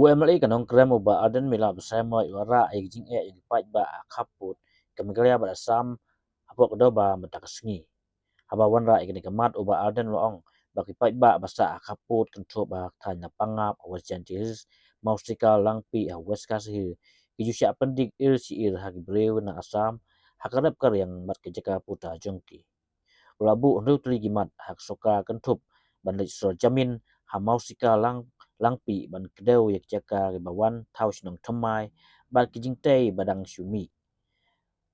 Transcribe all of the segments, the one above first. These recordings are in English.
UMLA kanong krem ba Ardent mila bersama wara ay jing yang pat ba kaput kamigalya ba sam apok do ba mataksngi haba wanra ikani kamat uba Ardent loong baki pat ba basa kaput kontro ba tanya pangap awas jantis mausika langpi awas kasih kiju sya pendik ir si ir hagi brew na asam hakarap kar yang mat kejaka puta jongki labu undu tri gimat hak soka kentup bandai so jamin hamausika langpi ban kedau yak jaka ribawan taus nong thomai ban kijing tei badang syumi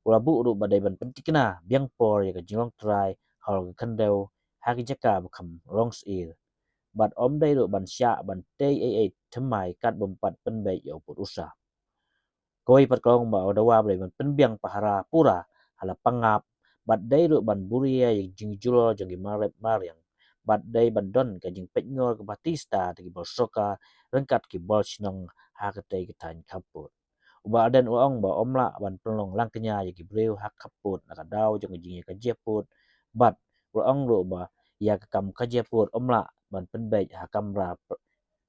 labu ru badai ban pentikna biang por yak jinglong trai hal kendau haki jaka bukham longs ir bat om dai ru ban sya ban tei thomai kat bompat Pynbeit yo put usa koi pat kong ba odawa bre ban penbiang pahara pura hala pangap bat dai ru ban buria yak jingjulo jangi marep mariang bat dai ban don ka jing petngor ke batista tegi bolsoka rengkat ki bol sinong ha ke tei ke tan kaput uba aden uong ba omla ban pelong lang kenya yak breu hak kaput na dau jang jing ka jeput bat uong ru ba ya kam ka jeput omla ban Pynbeit ha Kamra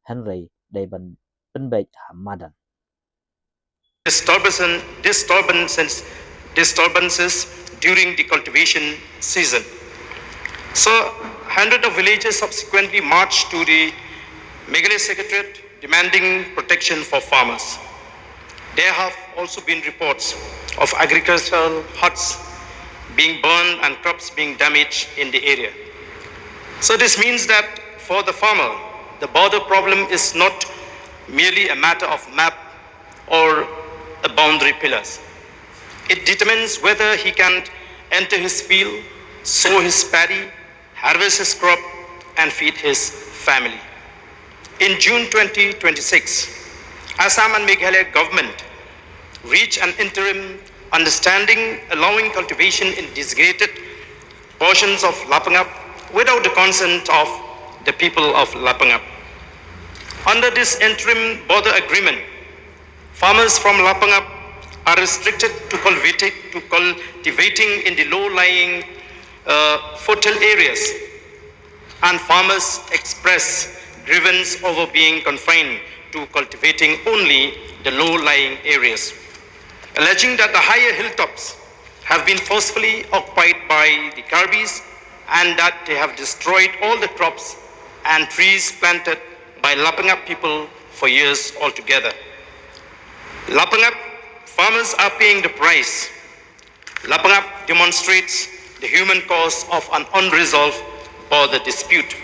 Henry dai ban Pynbeit ha Madan disturbances during the cultivation season. So, hundreds of villagers subsequently marched to the Meghalaya Secretariat demanding protection for farmers. There have also been reports of agricultural huts being burned and crops being damaged in the area. So this means that for the farmer, the border problem is not merely a matter of map or a boundary pillars. It determines whether he can enter his field, sow his paddy, harvest his crop, and feed his family. In June 2026, Assam and Meghalaya government reached an interim understanding allowing cultivation in designated portions of Lapangap without the consent of the people of Lapangap. Under this interim border agreement, farmers from Lapangap are restricted to cultivating in the low-lying fertile areas, and farmers express grievance over being confined to cultivating only the low-lying areas, alleging that the higher hilltops have been forcefully occupied by the Karbis and that they have destroyed all the crops and trees planted by Lapangap people for years altogether. Lapangap farmers are paying the price. Lapangap demonstrates the human cause of an unresolved border dispute,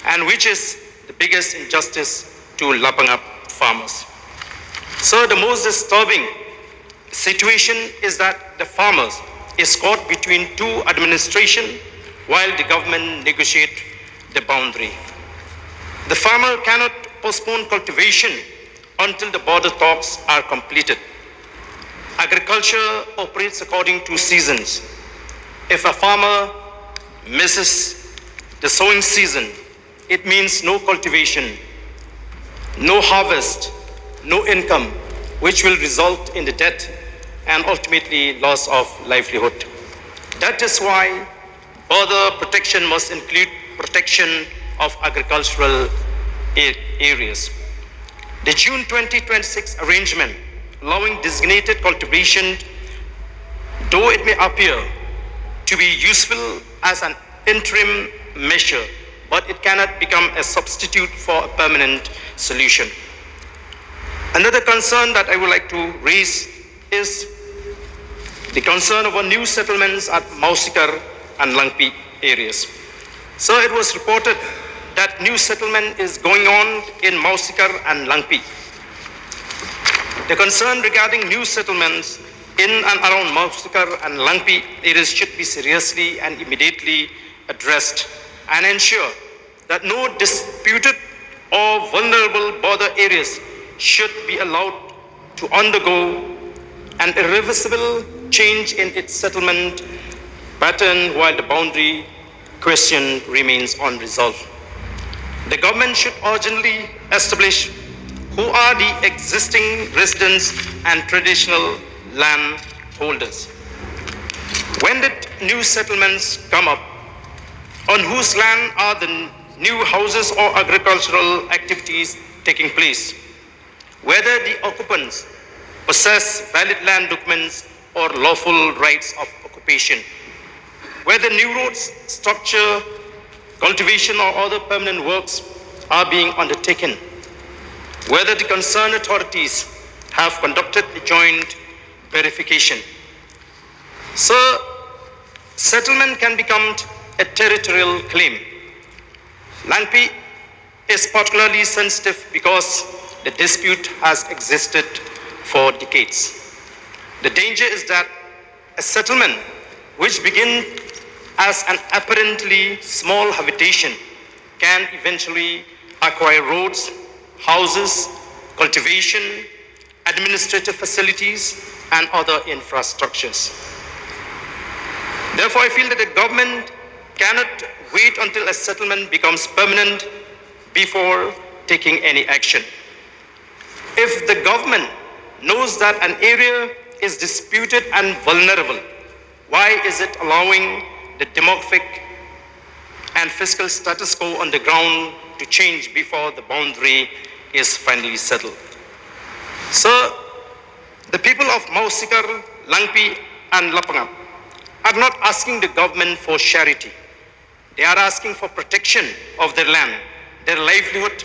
and which is the biggest injustice to Lapangap farmers. So the most disturbing situation is that the farmers is caught between two administrations while the government negotiate the boundary. The farmer cannot postpone cultivation until the border talks are completed. Agriculture operates according to seasons. If a farmer misses the sowing season, it means no cultivation, no harvest, no income, which will result in the death and ultimately loss of livelihood. That is why border protection must include protection of agricultural areas. The June 2026 arrangement allowing designated cultivation, though it may appear to be useful as an interim measure, but it cannot become a substitute for a permanent solution. Another concern that I would like to raise is the concern over new settlements at Mausikar and Langpi areas. So it was reported that new settlement is going on in Mausikar and Langpi. The concern regarding new settlements in and around Mausikar and Langpi areas should be seriously and immediately addressed and ensure that no disputed or vulnerable border areas should be allowed to undergo an irreversible change in its settlement pattern while the boundary question remains unresolved. The government should urgently establish who are the existing residents and traditional land holders. When did new settlements come up? on whose land are the new houses or agricultural activities taking place, whether the occupants possess valid land documents or lawful rights of occupation, whether new roads, structure, cultivation or other permanent works are being undertaken, whether the concerned authorities have conducted a joint verification. So, settlement can become a territorial claim. Langpi is particularly sensitive because the dispute has existed for decades. The danger is that a settlement which begins as an apparently small habitation can eventually acquire roads, houses, cultivation, administrative facilities, and other infrastructures. Therefore, I feel that the government cannot wait until a settlement becomes permanent before taking any action. If the government knows that an area is disputed and vulnerable, why is it allowing the demographic and fiscal status quo on the ground to change before the boundary is finally settled? So, the people of Mausikar, Langpi, and Lapangap are not asking the government for charity. They are asking for protection of their land, their livelihood,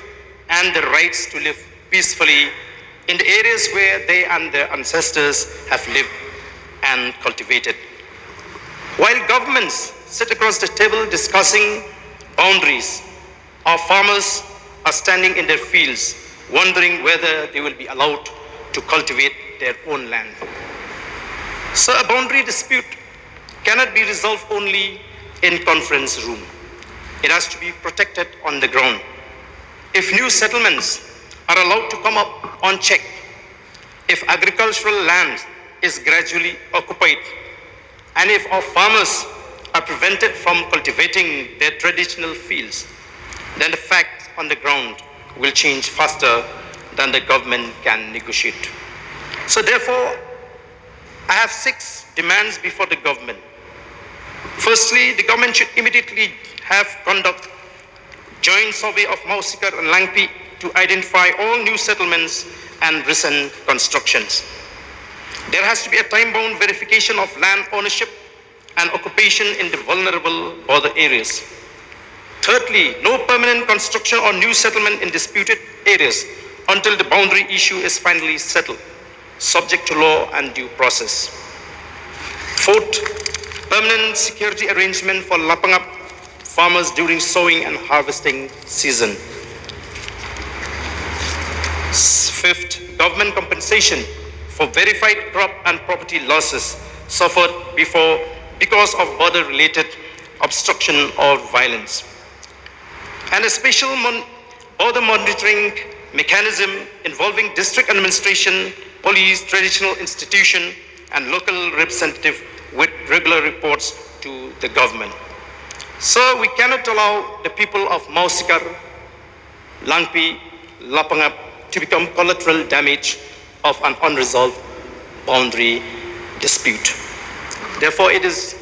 and their rights to live peacefully in the areas where they and their ancestors have lived and cultivated. While governments sit across the table discussing boundaries, our farmers are standing in their fields wondering whether they will be allowed to cultivate their own land. So a boundary dispute cannot be resolved only in conference room. It has to be protected on the ground. If new settlements are allowed to come up unchecked, if agricultural land is gradually occupied, and if our farmers are prevented from cultivating their traditional fields, then the facts on the ground will change faster than the government can negotiate. So therefore, I have 6 demands before the government. Firstly, the government should immediately have conduct joint survey of Mausikar and Langpi to identify all new settlements and recent constructions. There has to be a time-bound verification of land ownership and occupation in the vulnerable border areas. Thirdly, no permanent construction or new settlement in disputed areas until the boundary issue is finally settled, subject to law and due process. Fourth, permanent security arrangement for Lapangap farmers during sowing and harvesting season. Fifth, government compensation for verified crop and property losses suffered because of border-related obstruction or violence. And a special border monitoring mechanism involving district administration, police, traditional institution, and local representative with regular reports to the government. So we cannot allow the people of Mausikar, Langpi, Lapangap to become collateral damage of an unresolved boundary dispute. Therefore, it is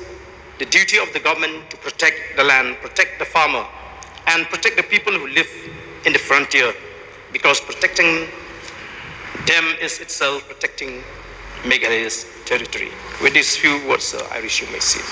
the duty of the government to protect the land, protect the farmer, and protect the people who live in the frontier, because protecting them is itself protecting Meghalaya's territory. With these few words, I wish you may see.